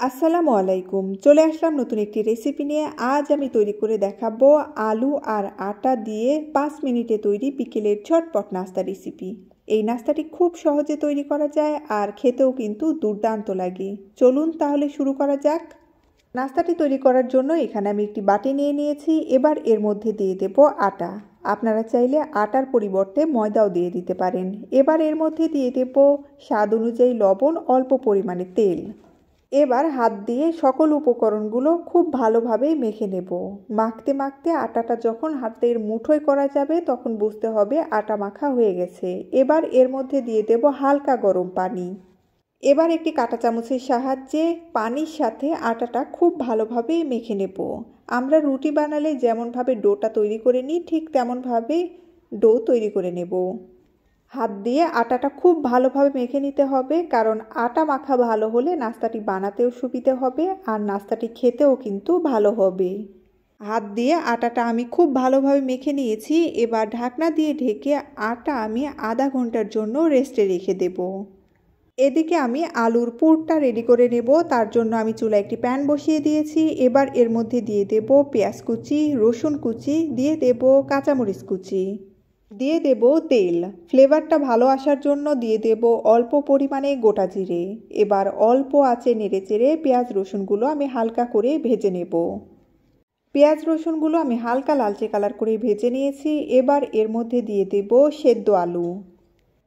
আসসালামু আলাইকুম। চলে আসলাম নতুন একটি রেসিপি নিয়ে। আজ আমি তৈরি করে দেখাবো আলু আর আটা দিয়ে 5 মিনিটে তৈরি বিকেলের ঝটপট নাস্তা রেসিপি। এই নাস্তাটি খুব সহজে তৈরি করা যায় আর খেতেও কিন্তু দুর্দান্ত লাগে। চলুন তাহলে শুরু করা যাক। নাস্তাটি তৈরি করার জন্য এখানে আমি একটি বাটি নিয়ে নিয়েছি। এবার এর মধ্যে দিয়ে দেব আটা। আপনারা চাইলে আটার পরিবর্তে ময়দাও দিয়ে দিতে পারেন। এবার এর মধ্যে দিয়ে দেব স্বাদ অনুযায়ী লবণ, অল্প পরিমাণে তেল। এবার হাত দিয়ে সকল উপকরণগুলো খুব ভালোভাবে মেখে নেব। মাখতে মাখতে আটাটা যখন হাতের মুঠোয় করা যাবে তখন বুঝতে হবে আটা মাখা হয়ে গেছে। এবার এর মধ্যে দিয়ে দেব হালকা গরম পানি। এবার একটি কাঁটা চামচের সাহায্যে পানির সাথে আটাটা খুব ভালোভাবে মেখে নেব। আমরা রুটি বানালে যেমনভাবে ডোটা তৈরি করে নিই ঠিক তেমনভাবে ডো তৈরি করে নেব। হাত দিয়ে আটাটা খুব ভালোভাবে মেখে নিতে হবে, কারণ আটা মাখা ভালো হলে নাস্তাটি বানাতেও সুবিধে হবে আর নাস্তাটি খেতেও কিন্তু ভালো হবে। হাত দিয়ে আটাটা আমি খুব ভালোভাবে মেখে নিয়েছি। এবার ঢাকনা দিয়ে ঢেকে আটা আমি আধা ঘন্টার জন্য রেস্টে রেখে দেব। এদিকে আমি আলুর পুরটা রেডি করে নেব। তার জন্য আমি চুলায় একটি প্যান বসিয়ে দিয়েছি। এবার এর মধ্যে দিয়ে দেব পেঁয়াজ কুচি, রসুন কুচি, দিয়ে দেব কাঁচামরিচ কুচি, দিয়ে দেব তেল। ফ্লেভারটা ভালো আসার জন্য দিয়ে দেব অল্প পরিমাণে গোটা জিরে। এবার অল্প আঁচে নেড়েচেড়ে পেঁয়াজ রসুনগুলো আমি হালকা করে ভেজে নেব। পেঁয়াজ রসুনগুলো আমি হালকা লালচে কালার করে ভেজে নিয়েছি। এবার এর মধ্যে দিয়ে দেব সেদ্ধ আলু।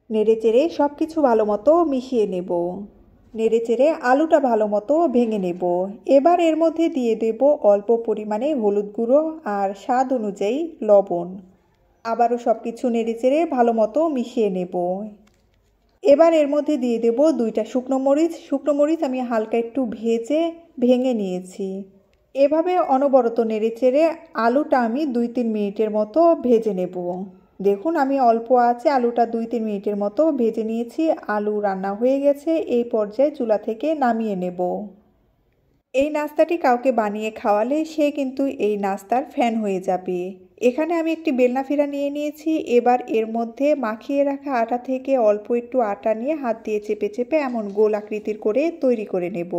নেড়েচেড়ে সব কিছু ভালো মতো মিশিয়ে নেব। নেড়েচেড়ে আলুটা ভালো মতো ভেঙে নেব। এবার এর মধ্যে দিয়ে দেব অল্প পরিমাণে হলুদ গুঁড়ো আর স্বাদ অনুযায়ী লবণ। আবারও সব কিছু নেড়েচেড়ে ভালো মতো মিশিয়ে নেব। এবার এর মধ্যে দিয়ে দেব 2টা শুকনো মরিচ। শুকনো মরিচ আমি হালকা একটু ভেজে ভেঙে নিয়েছি। এভাবে অনবরত নেড়েচেড়ে আলুটা আমি 2-3 মিনিটের মতো ভেজে নেব। দেখুন আমি অল্প আছে আলুটা 2-3 মিনিটের মতো ভেজে নিয়েছি। আলু রান্না হয়ে গেছে। এই পর্যায়ে চুলা থেকে নামিয়ে নেব। এই নাস্তাটি কাউকে বানিয়ে খাওয়ালে সে কিন্তু এই নাস্তার ফ্যান হয়ে যাবে। এখানে আমি একটি বেলনাফিরা নিয়ে নিয়েছি। এবার এর মধ্যে মাখিয়ে রাখা আটা থেকে অল্প একটু আটা নিয়ে হাত দিয়ে চেপে চেপে এমন গোল আকৃতির করে তৈরি করে নেব।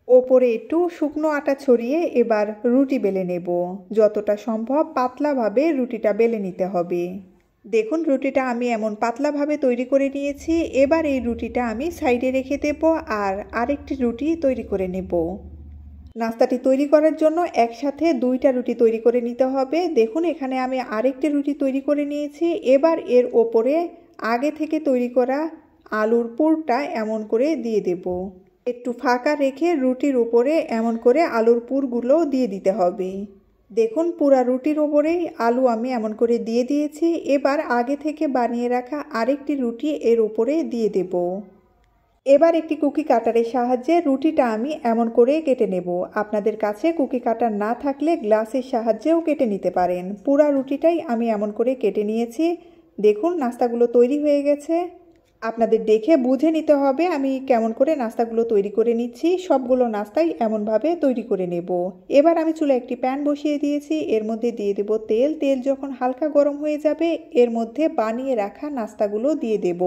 ওপরে একটু শুকনো আটা ছড়িয়ে এবার রুটি বেলে নেব। যতটা সম্ভব পাতলাভাবে রুটিটা বেলে নিতে হবে। দেখুন রুটিটা আমি এমন পাতলাভাবে তৈরি করে নিয়েছি। এবার এই রুটিটা আমি সাইডে রেখে দেব আর আরেকটি রুটি তৈরি করে নেব। নাস্তাটি তৈরি করার জন্য একসাথে 2টা রুটি তৈরি করে নিতে হবে। দেখুন এখানে আমি আরেকটি রুটি তৈরি করে নিয়েছি। এবার এর ওপরে আগে থেকে তৈরি করা আলুর পুরটা এমন করে দিয়ে দেব। একটু ফাঁকা রেখে রুটির উপরে এমন করে আলুর পুরগুলো দিয়ে দিতে হবে। দেখুন পুরা রুটির ওপরেই আলু আমি এমন করে দিয়ে দিয়েছি। এবার আগে থেকে বানিয়ে রাখা আরেকটি রুটি এর উপরে দিয়ে দেব। এবার একটি কুকি কাটারের সাহায্যে রুটিটা আমি এমন করে কেটে নেব। আপনাদের কাছে কুকি কাটার না থাকলে গ্লাসের সাহায্যেও কেটে নিতে পারেন। পুরা রুটিটাই আমি এমন করে কেটে নিয়েছি। দেখুন নাস্তাগুলো তৈরি হয়ে গেছে। আপনাদের দেখে বুঝে নিতে হবে আমি কেমন করে নাস্তাগুলো তৈরি করে নিচ্ছি। সবগুলো নাস্তাই এমনভাবে তৈরি করে নেব। এবার আমি চুলায় একটি প্যান বসিয়ে দিয়েছি। এর মধ্যে দিয়ে দেব তেল। তেল যখন হালকা গরম হয়ে যাবে এর মধ্যে বানিয়ে রাখা নাস্তাগুলো দিয়ে দেব।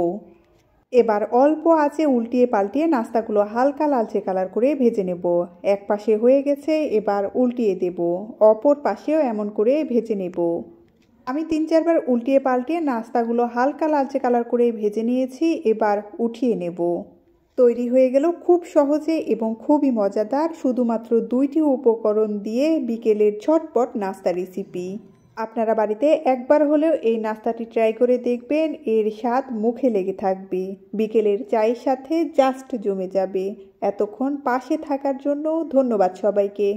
এবার অল্প আঁচে উল্টিয়ে পাল্টিয়ে নাস্তাগুলো হালকা লালচে কালার করে ভেজে নেব। এক পাশে হয়ে গেছে, এবার উল্টিয়ে দেব। অপর পাশেও এমন করে ভেজে নেব। আমি 3-4 বার উল্টিয়ে পাল্টিয়ে নাস্তাগুলো হালকা লালচে কালার করে ভেজে নিয়েছি। এবার উঠিয়ে নেব। তৈরি হয়ে গেল খুব সহজে এবং খুবই মজাদার শুধুমাত্র 2টি উপকরণ দিয়ে বিকেলের ঝটপট নাস্তা রেসিপি। আপনারা বাড়িতে একবার হলেও এই নাস্তাটি ট্রাই করে দেখবেন। এর স্বাদ মুখে লেগে থাকবে। বিকেলের চায়ের সাথে জাস্ট জমে যাবে। এতক্ষণ পাশে থাকার জন্য ধন্যবাদ সবাইকে।